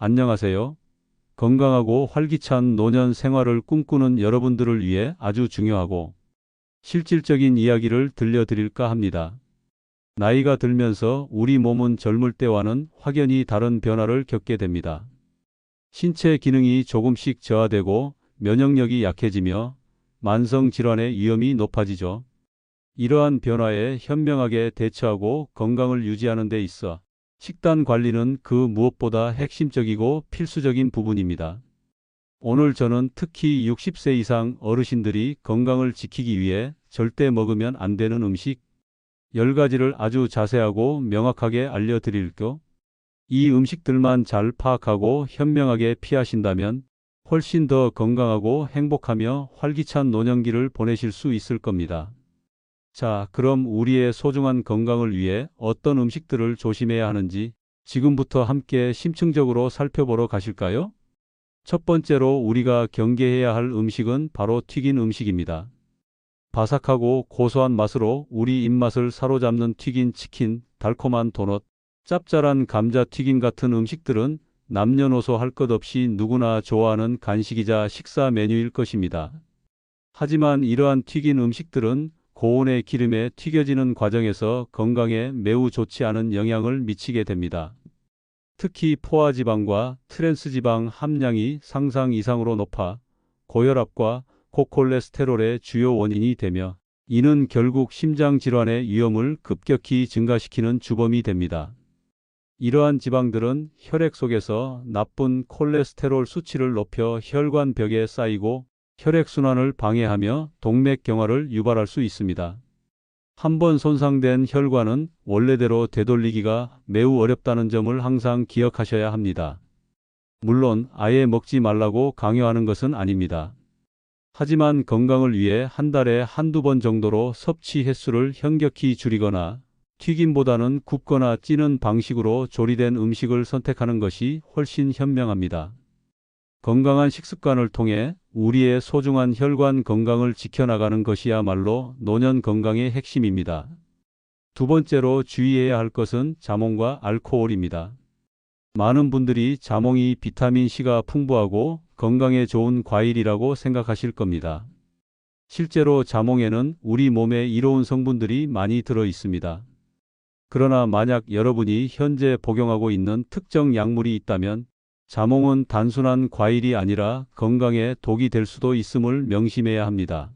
안녕하세요. 건강하고 활기찬 노년 생활을 꿈꾸는 여러분들을 위해 아주 중요하고 실질적인 이야기를 들려드릴까 합니다. 나이가 들면서 우리 몸은 젊을 때와는 확연히 다른 변화를 겪게 됩니다. 신체 기능이 조금씩 저하되고 면역력이 약해지며 만성 질환의 위험이 높아지죠. 이러한 변화에 현명하게 대처하고 건강을 유지하는 데 있어 식단 관리는 그 무엇보다 핵심적이고 필수적인 부분입니다. 오늘 저는 특히 60세 이상 어르신들이 건강을 지키기 위해 절대 먹으면 안 되는 음식 10가지를 아주 자세하고 명확하게 알려드릴게요. 이 음식들만 잘 파악하고 현명하게 피하신다면 훨씬 더 건강하고 행복하며 활기찬 노년기를 보내실 수 있을 겁니다. 자, 그럼 우리의 소중한 건강을 위해 어떤 음식들을 조심해야 하는지 지금부터 함께 심층적으로 살펴보러 가실까요? 첫 번째로 우리가 경계해야 할 음식은 바로 튀긴 음식입니다. 바삭하고 고소한 맛으로 우리 입맛을 사로잡는 튀긴 치킨, 달콤한 도넛, 짭짤한 감자튀김 같은 음식들은 남녀노소 할 것 없이 누구나 좋아하는 간식이자 식사 메뉴일 것입니다. 하지만 이러한 튀긴 음식들은 고온의 기름에 튀겨지는 과정에서 건강에 매우 좋지 않은 영향을 미치게 됩니다. 특히 포화지방과 트랜스지방 함량이 상상 이상으로 높아 고혈압과 고콜레스테롤의 주요 원인이 되며 이는 결국 심장질환의 위험을 급격히 증가시키는 주범이 됩니다. 이러한 지방들은 혈액 속에서 나쁜 콜레스테롤 수치를 높여 혈관벽에 쌓이고 혈액순환을 방해하며 동맥경화를 유발할 수 있습니다. 한번 손상된 혈관은 원래대로 되돌리기가 매우 어렵다는 점을 항상 기억하셔야 합니다. 물론 아예 먹지 말라고 강요하는 것은 아닙니다. 하지만 건강을 위해 한 달에 한두 번 정도로 섭취 횟수를 현격히 줄이거나 튀김보다는 굽거나 찌는 방식으로 조리된 음식을 선택하는 것이 훨씬 현명합니다. 건강한 식습관을 통해 우리의 소중한 혈관 건강을 지켜나가는 것이야말로 노년 건강의 핵심입니다. 두 번째로 주의해야 할 것은 자몽과 알코올입니다. 많은 분들이 자몽이 비타민C가 풍부하고 건강에 좋은 과일이라고 생각하실 겁니다. 실제로 자몽에는 우리 몸에 이로운 성분들이 많이 들어 있습니다. 그러나 만약 여러분이 현재 복용하고 있는 특정 약물이 있다면 자몽은 단순한 과일이 아니라 건강에 독이 될 수도 있음을 명심해야 합니다.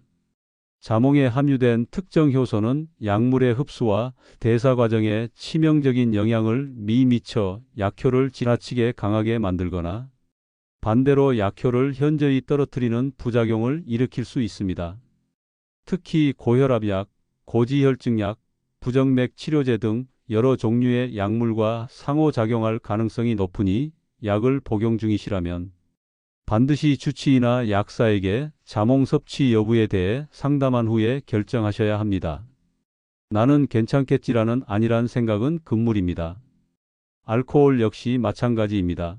자몽에 함유된 특정 효소는 약물의 흡수와 대사 과정에 치명적인 영향을 미쳐 약효를 지나치게 강하게 만들거나 반대로 약효를 현저히 떨어뜨리는 부작용을 일으킬 수 있습니다. 특히 고혈압약, 고지혈증약, 부정맥 치료제 등 여러 종류의 약물과 상호작용할 가능성이 높으니 약을 복용 중이시라면 반드시 주치의나 약사에게 자몽 섭취 여부에 대해 상담한 후에 결정하셔야 합니다. 나는 괜찮겠지라는 아니란 생각은 금물입니다. 알코올 역시 마찬가지입니다.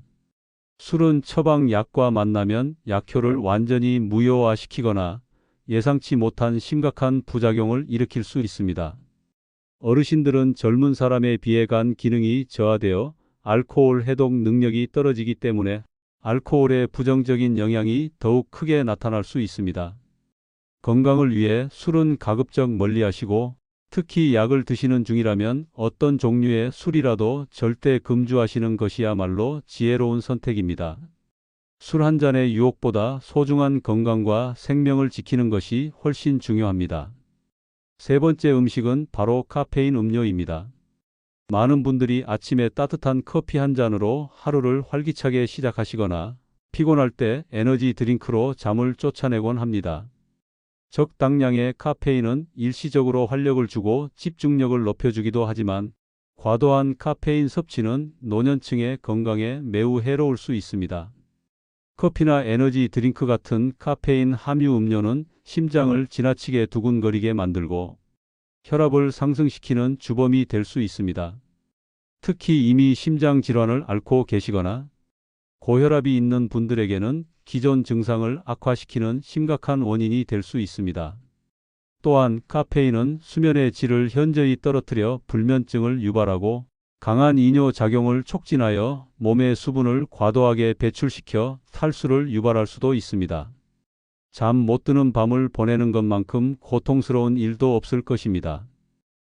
술은 처방약과 만나면 약효를 완전히 무효화시키거나 예상치 못한 심각한 부작용을 일으킬 수 있습니다. 어르신들은 젊은 사람에 비해 간 기능이 저하되어 알코올 해독 능력이 떨어지기 때문에 알코올의 부정적인 영향이 더욱 크게 나타날 수 있습니다. 건강을 위해 술은 가급적 멀리하시고 특히 약을 드시는 중이라면 어떤 종류의 술이라도 절대 금주하시는 것이야말로 지혜로운 선택입니다. 술 한 잔의 유혹보다 소중한 건강과 생명을 지키는 것이 훨씬 중요합니다. 세 번째 음식은 바로 카페인 음료입니다. 많은 분들이 아침에 따뜻한 커피 한 잔으로 하루를 활기차게 시작하시거나 피곤할 때 에너지 드링크로 잠을 쫓아내곤 합니다. 적당량의 카페인은 일시적으로 활력을 주고 집중력을 높여주기도 하지만 과도한 카페인 섭취는 노년층의 건강에 매우 해로울 수 있습니다. 커피나 에너지 드링크 같은 카페인 함유 음료는 심장을 지나치게 두근거리게 만들고 혈압을 상승시키는 주범이 될 수 있습니다. 특히 이미 심장 질환을 앓고 계시거나 고혈압이 있는 분들에게는 기존 증상을 악화시키는 심각한 원인이 될 수 있습니다. 또한 카페인은 수면의 질을 현저히 떨어뜨려 불면증을 유발하고 강한 이뇨 작용을 촉진하여 몸의 수분을 과도하게 배출시켜 탈수를 유발할 수도 있습니다. 잠 못 드는 밤을 보내는 것만큼 고통스러운 일도 없을 것입니다.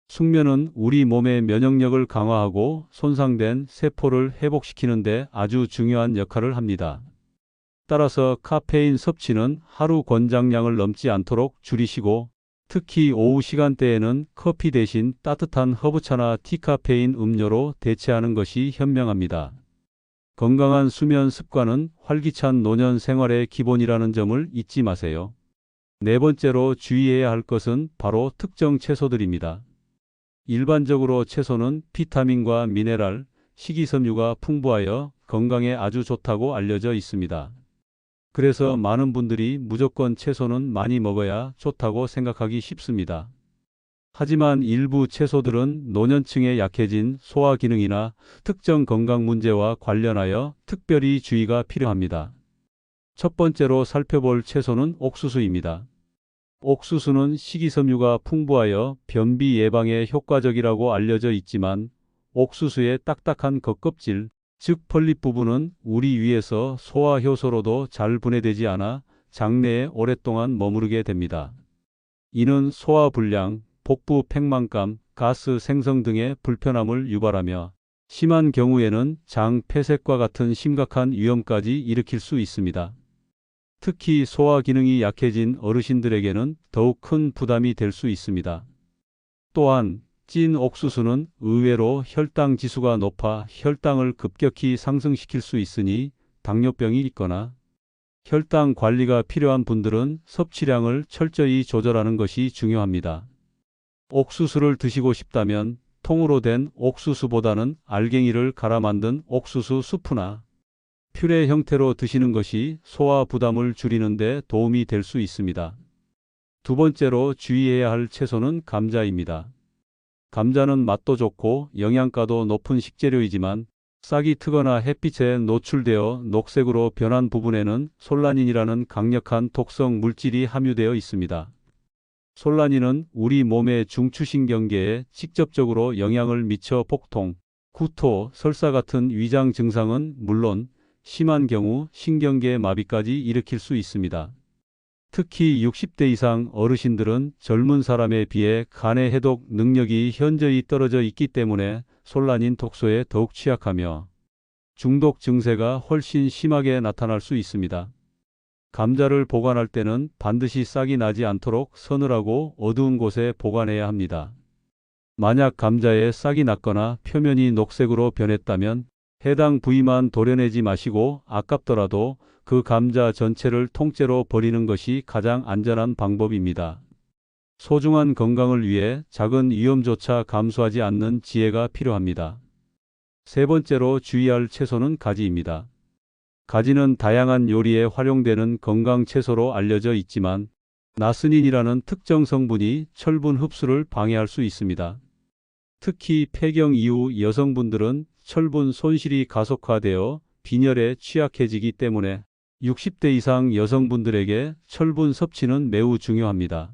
숙면은 우리 몸의 면역력을 강화하고 손상된 세포를 회복시키는 데 아주 중요한 역할을 합니다. 따라서 카페인 섭취는 하루 권장량을 넘지 않도록 줄이시고, 특히 오후 시간대에는 커피 대신 따뜻한 허브차나 디카페인 음료로 대체하는 것이 현명합니다. 건강한 수면 습관은 활기찬 노년 생활의 기본이라는 점을 잊지 마세요. 네 번째로 주의해야 할 것은 바로 특정 채소들입니다. 일반적으로 채소는 비타민과 미네랄, 식이섬유가 풍부하여 건강에 아주 좋다고 알려져 있습니다. 그래서 많은 분들이 무조건 채소는 많이 먹어야 좋다고 생각하기 쉽습니다. 하지만 일부 채소들은 노년층에 약해진 소화 기능이나 특정 건강 문제와 관련하여 특별히 주의가 필요합니다. 첫 번째로 살펴볼 채소는 옥수수입니다. 옥수수는 식이섬유가 풍부하여 변비 예방에 효과적이라고 알려져 있지만, 옥수수의 딱딱한 겉껍질, 즉 펄립 부분은 우리 위에서 소화 효소로도 잘 분해되지 않아 장내에 오랫동안 머무르게 됩니다. 이는 소화불량, 복부 팽만감, 가스 생성 등의 불편함을 유발하며 심한 경우에는 장 폐색과 같은 심각한 위험까지 일으킬 수 있습니다. 특히 소화 기능이 약해진 어르신들에게는 더욱 큰 부담이 될 수 있습니다. 또한 찐 옥수수는 의외로 혈당 지수가 높아 혈당을 급격히 상승시킬 수 있으니 당뇨병이 있거나 혈당 관리가 필요한 분들은 섭취량을 철저히 조절하는 것이 중요합니다. 옥수수를 드시고 싶다면 통으로 된 옥수수보다는 알갱이를 갈아 만든 옥수수 수프나 퓨레 형태로 드시는 것이 소화 부담을 줄이는 데 도움이 될 수 있습니다. 두 번째로 주의해야 할 채소는 감자입니다. 감자는 맛도 좋고 영양가도 높은 식재료이지만 싹이 트거나 햇빛에 노출되어 녹색으로 변한 부분에는 솔라닌이라는 강력한 독성 물질이 함유되어 있습니다. 솔라닌은 우리 몸의 중추신경계에 직접적으로 영향을 미쳐 복통, 구토, 설사 같은 위장 증상은 물론 심한 경우 신경계 마비까지 일으킬 수 있습니다. 특히 60대 이상 어르신들은 젊은 사람에 비해 간의 해독 능력이 현저히 떨어져 있기 때문에 솔라닌 독소에 더욱 취약하며 중독 증세가 훨씬 심하게 나타날 수 있습니다. 감자를 보관할 때는 반드시 싹이 나지 않도록 서늘하고 어두운 곳에 보관해야 합니다. 만약 감자에 싹이 났거나 표면이 녹색으로 변했다면 해당 부위만 도려내지 마시고 아깝더라도 그 감자 전체를 통째로 버리는 것이 가장 안전한 방법입니다. 소중한 건강을 위해 작은 위험조차 감수하지 않는 지혜가 필요합니다. 세 번째로 주의할 채소는 가지입니다. 가지는 다양한 요리에 활용되는 건강 채소로 알려져 있지만 나스닌이라는 특정 성분이 철분 흡수를 방해할 수 있습니다. 특히 폐경 이후 여성분들은 철분 손실이 가속화되어 빈혈에 취약해지기 때문에 60대 이상 여성분들에게 철분 섭취는 매우 중요합니다.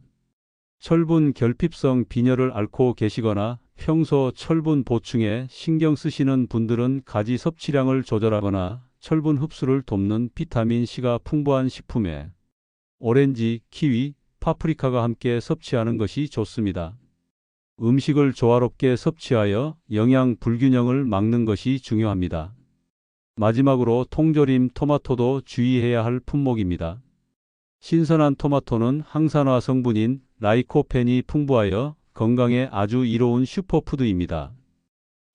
철분 결핍성 빈혈을 앓고 계시거나 평소 철분 보충에 신경 쓰시는 분들은 가지 섭취량을 조절하거나 철분 흡수를 돕는 비타민C가 풍부한 식품에 오렌지, 키위, 파프리카가 함께 섭취하는 것이 좋습니다. 음식을 조화롭게 섭취하여 영양 불균형을 막는 것이 중요합니다. 마지막으로 통조림 토마토도 주의해야 할 품목입니다. 신선한 토마토는 항산화 성분인 라이코펜이 풍부하여 건강에 아주 이로운 슈퍼푸드입니다.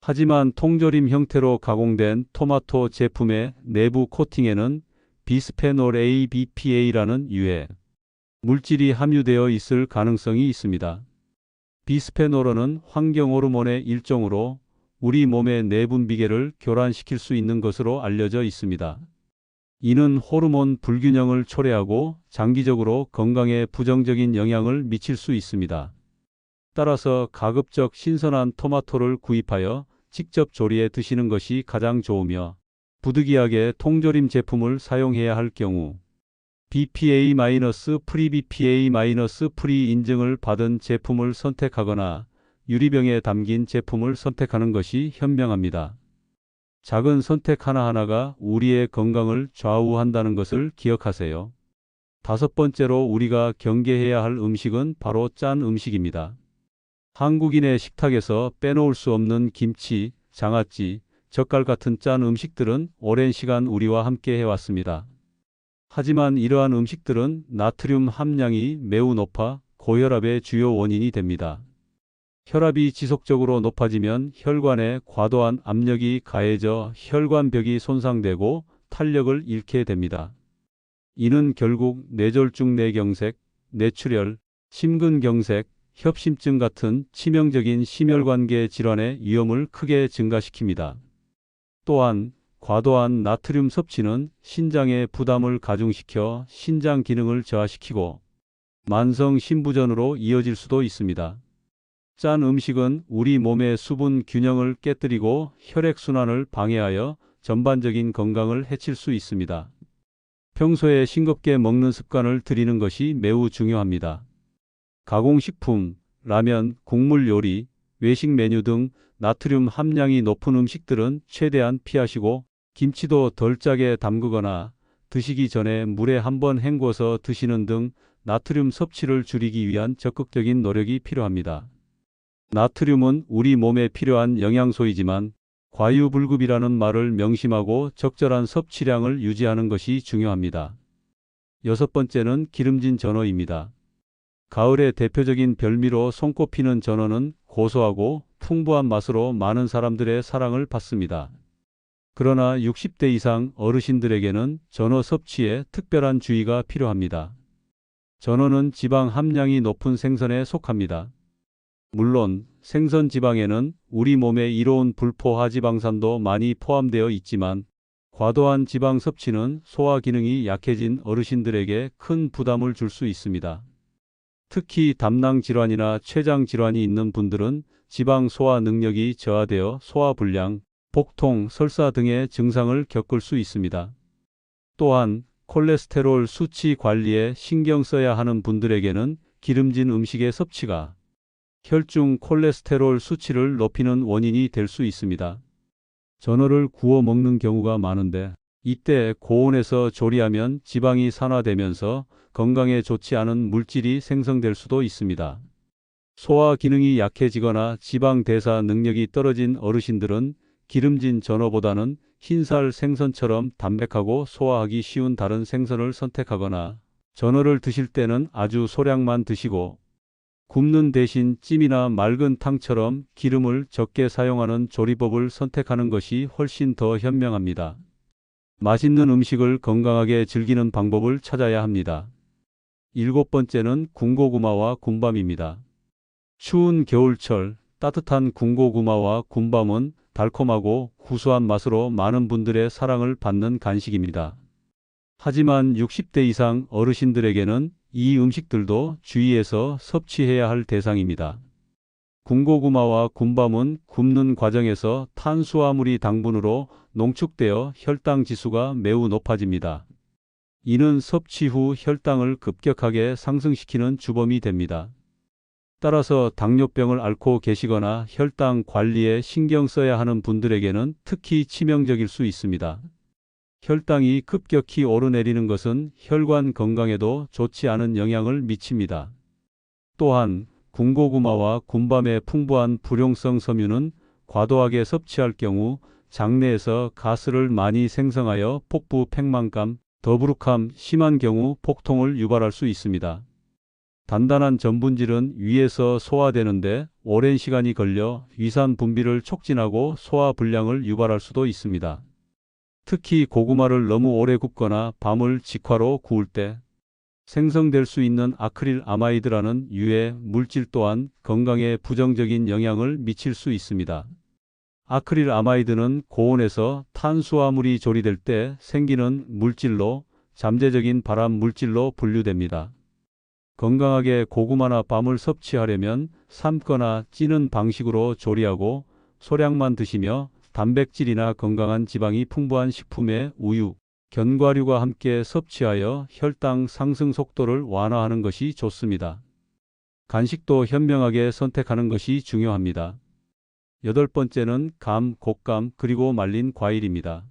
하지만 통조림 형태로 가공된 토마토 제품의 내부 코팅에는 비스페놀 A, BPA라는 유해 물질이 함유되어 있을 가능성이 있습니다. 비스페놀은 환경 호르몬의 일종으로 우리 몸의 내분비계를 교란시킬 수 있는 것으로 알려져 있습니다. 이는 호르몬 불균형을 초래하고 장기적으로 건강에 부정적인 영향을 미칠 수 있습니다. 따라서 가급적 신선한 토마토를 구입하여 직접 조리해 드시는 것이 가장 좋으며, 부득이하게 통조림 제품을 사용해야 할 경우 BPA-프리 BPA-프리 인증을 받은 제품을 선택하거나 유리병에 담긴 제품을 선택하는 것이 현명합니다. 작은 선택 하나하나가 우리의 건강을 좌우한다는 것을 기억하세요. 다섯 번째로 우리가 경계해야 할 음식은 바로 짠 음식입니다. 한국인의 식탁에서 빼놓을 수 없는 김치, 장아찌, 젓갈 같은 짠 음식들은 오랜 시간 우리와 함께 해왔습니다. 하지만 이러한 음식들은 나트륨 함량이 매우 높아 고혈압의 주요 원인이 됩니다. 혈압이 지속적으로 높아지면 혈관에 과도한 압력이 가해져 혈관벽이 손상되고 탄력을 잃게 됩니다. 이는 결국 뇌졸중 뇌경색, 뇌출혈, 심근경색, 협심증 같은 치명적인 심혈관계 질환의 위험을 크게 증가시킵니다. 또한 과도한 나트륨 섭취는 신장에 부담을 가중시켜 신장 기능을 저하시키고 만성 신부전으로 이어질 수도 있습니다. 짠 음식은 우리 몸의 수분 균형을 깨뜨리고 혈액순환을 방해하여 전반적인 건강을 해칠 수 있습니다. 평소에 싱겁게 먹는 습관을 들이는 것이 매우 중요합니다. 가공식품, 라면, 국물 요리, 외식 메뉴 등 나트륨 함량이 높은 음식들은 최대한 피하시고 김치도 덜 짜게 담그거나 드시기 전에 물에 한번 헹궈서 드시는 등 나트륨 섭취를 줄이기 위한 적극적인 노력이 필요합니다. 나트륨은 우리 몸에 필요한 영양소이지만 과유불급이라는 말을 명심하고 적절한 섭취량을 유지하는 것이 중요합니다. 여섯 번째는 기름진 전어입니다. 가을의 대표적인 별미로 손꼽히는 전어는 고소하고 풍부한 맛으로 많은 사람들의 사랑을 받습니다. 그러나 60대 이상 어르신들에게는 전어 섭취에 특별한 주의가 필요합니다. 전어는 지방 함량이 높은 생선에 속합니다. 물론 생선 지방에는 우리 몸에 이로운 불포화지방산도 많이 포함되어 있지만 과도한 지방 섭취는 소화 기능이 약해진 어르신들에게 큰 부담을 줄 수 있습니다. 특히 담낭 질환이나 췌장 질환이 있는 분들은 지방 소화 능력이 저하되어 소화불량, 복통, 설사 등의 증상을 겪을 수 있습니다. 또한 콜레스테롤 수치 관리에 신경 써야 하는 분들에게는 기름진 음식의 섭취가 혈중 콜레스테롤 수치를 높이는 원인이 될 수 있습니다. 전어를 구워 먹는 경우가 많은데 이때 고온에서 조리하면 지방이 산화되면서 건강에 좋지 않은 물질이 생성될 수도 있습니다. 소화 기능이 약해지거나 지방 대사 능력이 떨어진 어르신들은 기름진 전어보다는 흰살 생선처럼 담백하고 소화하기 쉬운 다른 생선을 선택하거나 전어를 드실 때는 아주 소량만 드시고 굽는 대신 찜이나 맑은 탕처럼 기름을 적게 사용하는 조리법을 선택하는 것이 훨씬 더 현명합니다. 맛있는 음식을 건강하게 즐기는 방법을 찾아야 합니다. 일곱 번째는 군고구마와 군밤입니다. 추운 겨울철 따뜻한 군고구마와 군밤은 달콤하고 구수한 맛으로 많은 분들의 사랑을 받는 간식입니다. 하지만 60대 이상 어르신들에게는 이 음식들도 주의해서 섭취해야 할 대상입니다. 군고구마와 군밤은 굽는 과정에서 탄수화물이 당분으로 농축되어 혈당 지수가 매우 높아집니다. 이는 섭취 후 혈당을 급격하게 상승시키는 주범이 됩니다. 따라서 당뇨병을 앓고 계시거나 혈당 관리에 신경 써야 하는 분들에게는 특히 치명적일 수 있습니다. 혈당이 급격히 오르내리는 것은 혈관 건강에도 좋지 않은 영향을 미칩니다. 또한 군고구마와 군밤의 풍부한 불용성 섬유는 과도하게 섭취할 경우 장내에서 가스를 많이 생성하여 폭부 팽만감, 더부룩함, 심한 경우 폭통을 유발할 수 있습니다. 단단한 전분질은 위에서 소화되는데 오랜 시간이 걸려 위산 분비를 촉진하고 소화 불량을 유발할 수도 있습니다. 특히 고구마를 너무 오래 굽거나 밤을 직화로 구울 때 생성될 수 있는 아크릴 아마이드라는 유해 물질 또한 건강에 부정적인 영향을 미칠 수 있습니다. 아크릴 아마이드는 고온에서 탄수화물이 조리될 때 생기는 물질로 잠재적인 발암 물질로 분류됩니다. 건강하게 고구마나 밤을 섭취하려면 삶거나 찌는 방식으로 조리하고 소량만 드시며 단백질이나 건강한 지방이 풍부한 식품에 우유, 견과류와 함께 섭취하여 혈당 상승 속도를 완화하는 것이 좋습니다. 간식도 현명하게 선택하는 것이 중요합니다. 여덟 번째는 감, 곶감, 그리고 말린 과일입니다.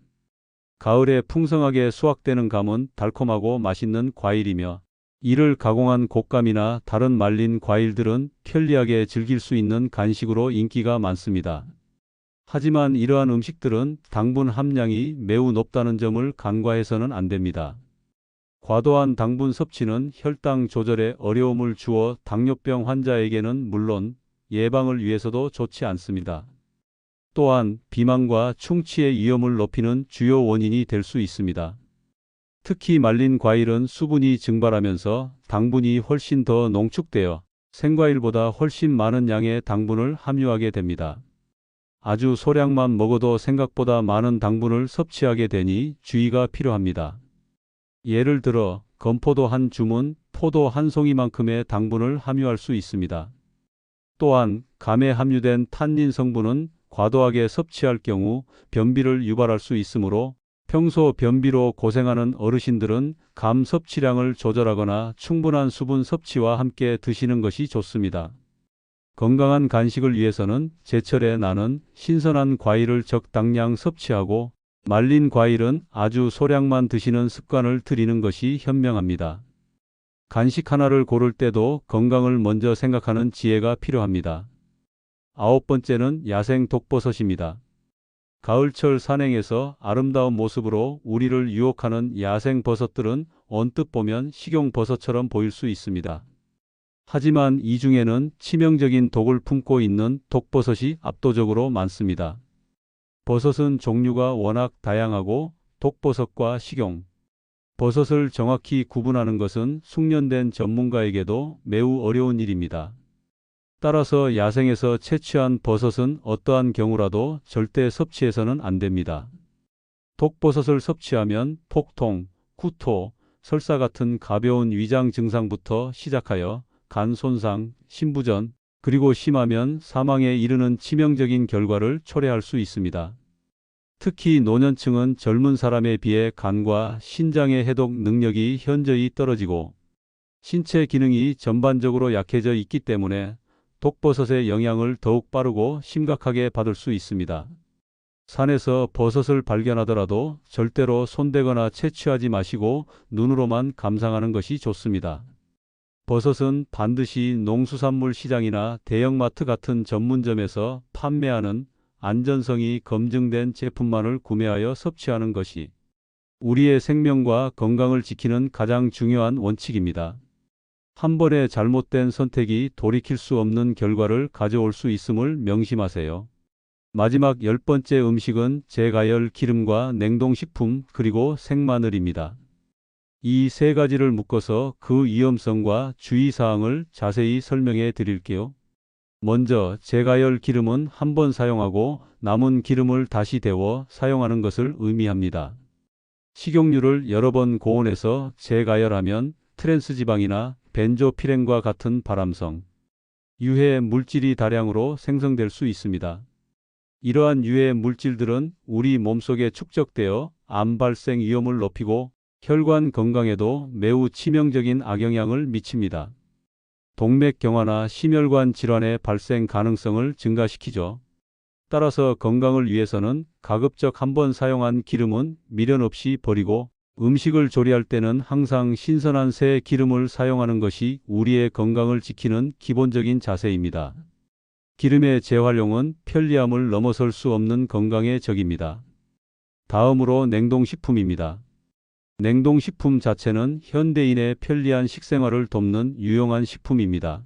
가을에 풍성하게 수확되는 감은 달콤하고 맛있는 과일이며 이를 가공한 곶감이나 다른 말린 과일들은 편리하게 즐길 수 있는 간식으로 인기가 많습니다. 하지만 이러한 음식들은 당분 함량이 매우 높다는 점을 간과해서는 안 됩니다. 과도한 당분 섭취는 혈당 조절에 어려움을 주어 당뇨병 환자에게는 물론 예방을 위해서도 좋지 않습니다. 또한 비만과 충치의 위험을 높이는 주요 원인이 될 수 있습니다. 특히 말린 과일은 수분이 증발하면서 당분이 훨씬 더 농축되어 생과일보다 훨씬 많은 양의 당분을 함유하게 됩니다. 아주 소량만 먹어도 생각보다 많은 당분을 섭취하게 되니 주의가 필요합니다. 예를 들어 건포도 한 줌은 포도 한 송이만큼의 당분을 함유할 수 있습니다. 또한 감에 함유된 탄닌 성분은 과도하게 섭취할 경우 변비를 유발할 수 있으므로 평소 변비로 고생하는 어르신들은 감 섭취량을 조절하거나 충분한 수분 섭취와 함께 드시는 것이 좋습니다. 건강한 간식을 위해서는 제철에 나는 신선한 과일을 적당량 섭취하고 말린 과일은 아주 소량만 드시는 습관을 들이는 것이 현명합니다. 간식 하나를 고를 때도 건강을 먼저 생각하는 지혜가 필요합니다. 아홉 번째는 야생 독버섯입니다. 가을철 산행에서 아름다운 모습으로 우리를 유혹하는 야생 버섯들은 언뜻 보면 식용버섯처럼 보일 수 있습니다. 하지만 이 중에는 치명적인 독을 품고 있는 독버섯이 압도적으로 많습니다. 버섯은 종류가 워낙 다양하고 독버섯과 식용 버섯을 정확히 구분하는 것은 숙련된 전문가에게도 매우 어려운 일입니다. 따라서 야생에서 채취한 버섯은 어떠한 경우라도 절대 섭취해서는 안 됩니다. 독버섯을 섭취하면 폭통, 구토, 설사 같은 가벼운 위장 증상부터 시작하여 간 손상, 심부전, 그리고 심하면 사망에 이르는 치명적인 결과를 초래할 수 있습니다. 특히 노년층은 젊은 사람에 비해 간과 신장의 해독 능력이 현저히 떨어지고 신체 기능이 전반적으로 약해져 있기 때문에 독버섯의 영향을 더욱 빠르고 심각하게 받을 수 있습니다. 산에서 버섯을 발견하더라도 절대로 손대거나 채취하지 마시고 눈으로만 감상하는 것이 좋습니다. 버섯은 반드시 농수산물 시장이나 대형마트 같은 전문점에서 판매하는 안전성이 검증된 제품만을 구매하여 섭취하는 것이 우리의 생명과 건강을 지키는 가장 중요한 원칙입니다. 한 번의 잘못된 선택이 돌이킬 수 없는 결과를 가져올 수 있음을 명심하세요. 마지막 열 번째 음식은 제가열 기름과 냉동식품 그리고 생마늘입니다. 이 세 가지를 묶어서 그 위험성과 주의사항을 자세히 설명해 드릴게요. 먼저 제가열 기름은 한 번 사용하고 남은 기름을 다시 데워 사용하는 것을 의미합니다. 식용유를 여러 번 고온에서 재가열하면 트랜스지방이나 벤조피렌과 같은 발암성, 유해 물질이 다량으로 생성될 수 있습니다. 이러한 유해 물질들은 우리 몸속에 축적되어 암 발생 위험을 높이고 혈관 건강에도 매우 치명적인 악영향을 미칩니다. 동맥경화나 심혈관 질환의 발생 가능성을 증가시키죠. 따라서 건강을 위해서는 가급적 한 번 사용한 기름은 미련 없이 버리고 음식을 조리할 때는 항상 신선한 새 기름을 사용하는 것이 우리의 건강을 지키는 기본적인 자세입니다. 기름의 재활용은 편리함을 넘어설 수 없는 건강의 적입니다. 다음으로 냉동식품입니다. 냉동식품 자체는 현대인의 편리한 식생활을 돕는 유용한 식품입니다.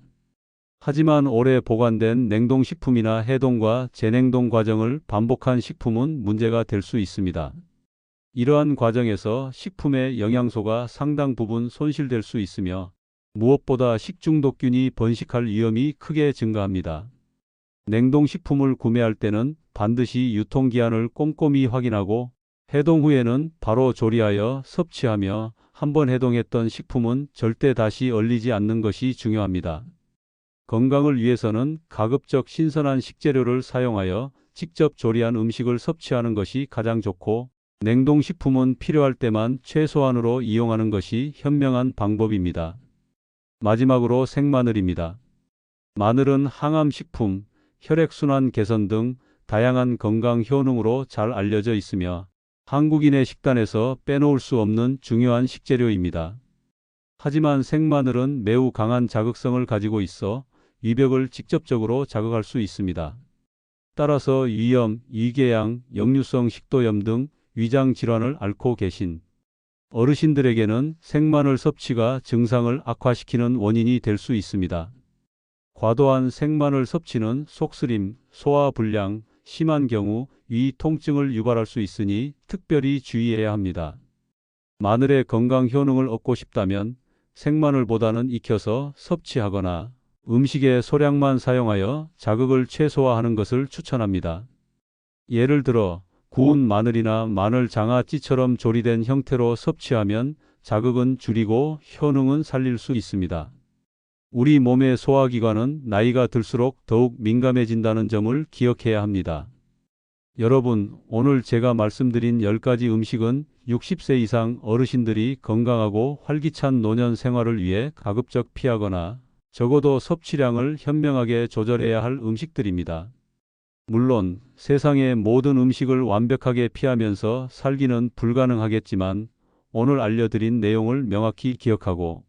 하지만 오래 보관된 냉동식품이나 해동과 재냉동 과정을 반복한 식품은 문제가 될 수 있습니다. 이러한 과정에서 식품의 영양소가 상당 부분 손실될 수 있으며 무엇보다 식중독균이 번식할 위험이 크게 증가합니다. 냉동식품을 구매할 때는 반드시 유통기한을 꼼꼼히 확인하고 해동 후에는 바로 조리하여 섭취하며 한번 해동했던 식품은 절대 다시 얼리지 않는 것이 중요합니다. 건강을 위해서는 가급적 신선한 식재료를 사용하여 직접 조리한 음식을 섭취하는 것이 가장 좋고 냉동식품은 필요할 때만 최소한으로 이용하는 것이 현명한 방법입니다. 마지막으로 생마늘입니다. 마늘은 항암식품, 혈액순환 개선 등 다양한 건강 효능으로 잘 알려져 있으며 한국인의 식단에서 빼놓을 수 없는 중요한 식재료입니다. 하지만 생마늘은 매우 강한 자극성을 가지고 있어 위벽을 직접적으로 자극할 수 있습니다. 따라서 위염, 위궤양, 역류성 식도염 등 위장 질환을 앓고 계신 어르신들에게는 생마늘 섭취가 증상을 악화시키는 원인이 될 수 있습니다. 과도한 생마늘 섭취는 속쓰림, 소화불량, 심한 경우 위 통증을 유발할 수 있으니 특별히 주의해야 합니다. 마늘의 건강 효능을 얻고 싶다면 생마늘보다는 익혀서 섭취하거나 음식의 소량만 사용하여 자극을 최소화하는 것을 추천합니다. 예를 들어 구운 마늘이나 마늘 장아찌처럼 조리된 형태로 섭취하면 자극은 줄이고 효능은 살릴 수 있습니다. 우리 몸의 소화기관은 나이가 들수록 더욱 민감해진다는 점을 기억해야 합니다. 여러분, 오늘 제가 말씀드린 10가지 음식은 60세 이상 어르신들이 건강하고 활기찬 노년 생활을 위해 가급적 피하거나 적어도 섭취량을 현명하게 조절해야 할 음식들입니다. 물론 세상의 모든 음식을 완벽하게 피하면서 살기는 불가능하겠지만 오늘 알려드린 내용을 명확히 기억하고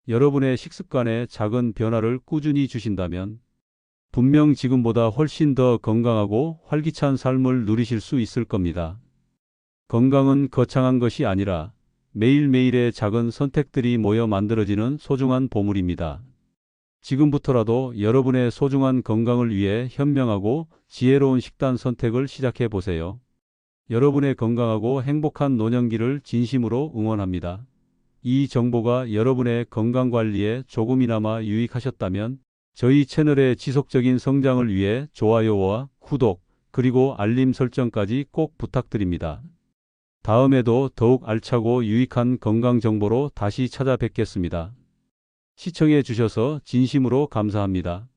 여러분의 식습관에 작은 변화를 꾸준히 주신다면 분명 지금보다 훨씬 더 건강하고 활기찬 삶을 누리실 수 있을 겁니다. 건강은 거창한 것이 아니라 매일매일의 작은 선택들이 모여 만들어지는 소중한 보물입니다. 지금부터라도 여러분의 소중한 건강을 위해 현명하고 지혜로운 식단 선택을 시작해 보세요. 여러분의 건강하고 행복한 노년기를 진심으로 응원합니다. 이 정보가 여러분의 건강관리에 조금이나마 유익하셨다면 저희 채널의 지속적인 성장을 위해 좋아요와 구독, 그리고 알림 설정까지 꼭 부탁드립니다. 다음에도 더욱 알차고 유익한 건강 정보로 다시 찾아뵙겠습니다. 시청해 주셔서 진심으로 감사합니다.